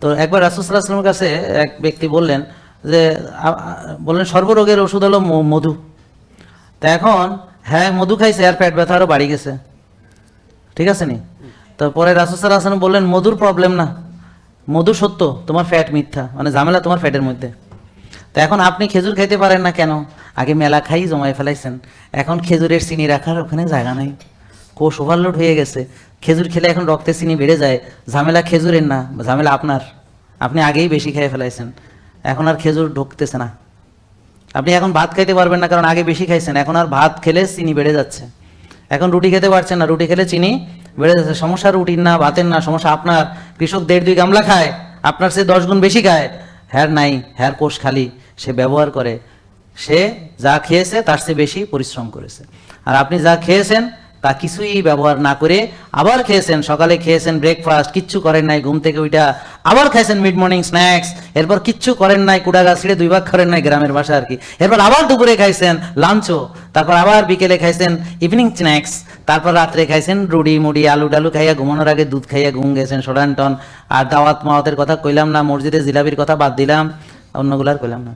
তো একবার রাসূল সাল্লাল্লাহু আলাইহি ওয়াসাল্লামের কাছে এক ব্যক্তি বললেন যে বললেন সর্বরোগের ওষুধ হলো মধু। তা এখন হ্যাঁ মধু খাইছে আর পেট ব্যথা আরও বাড়ি গেছে, ঠিক আছে নি? তো পরে রাসূল সাল্লাল্লাহু আলাইহি ওয়াসাল্লাম বললেন মধুর প্রবলেম না, মধু সত্য, তোমার ফ্যাট মিথ্যা, মানে ঝামেলা তোমার ফ্যাটের মধ্যে। তা এখন আপনি খেজুর খাইতে পারেন না কেন? আগে মেলা খাই জমাই ফেলাইছেন, এখন খেজুরের চিনি রাখার ওখানে জায়গা নাই, কোষ ওভারলোড হয়ে গেছে। খেজুর খেলে এখন রক্তে চিনি বেড়ে যায়, ঝামেলা খেজুরের না, ঝামেলা আপনার, আপনি আগেই বেশি খেয়ে ফেলাইছেন, এখন আর খেজুর ঢুকতেছে না। আপনি এখন ভাত খাইতে পারবেন না কারণ আগে বেশি খাইছেন, এখন আর ভাত খেলে চিনি বেড়ে যাচ্ছে। এখন রুটি খেতে পারছেন না, রুটি খেলে চিনি বেড়ে যাচ্ছে। সমস্যা রুটির না, ভাতের না, সমস্যা আপনার। কৃষক 1.5-2 গামলা খায়, আপনার সে 10 গুণ বেশি খায়, হ্যার নাই, হ্যার কোষ খালি, সে ব্যবহার করে, সে যা খেয়েছে তার চেয়ে বেশি পরিশ্রম করেছে। আর আপনি যা খেয়েছেন তা কিছুই ব্যবহার না করে আবার খেয়েছেন, সকালে খেয়েছেন ব্রেকফাস্ট, কিচ্ছু করেন নাই, ঘুম থেকে ওইটা আবার খাইছেন মিড মর্নিং স্ন্যাক্স, এরপর কিচ্ছু করেন নাই, কুড়া গাছ ছিঁড়ে 2 ভাগ করেন নাই গ্রামের বাসা আর কি, এরপর আবার দুপুরে খাইছেন লাঞ্চও, তারপর আবার বিকেলে খাইছেন ইভিনিং স্ন্যাক্স, তারপর রাত্রে খাইছেন রুটি মুড়ি আলু ডালু খাইয়া ঘুমানোর আগে দুধ খাইয়া ঘুম গেছেন সরান টন। আর দাওয়াত মাওয়াতের কথা কইলাম না, মসজিদে জিলাপির কথা বাদ দিলাম, অন্যগুলার কইলাম না।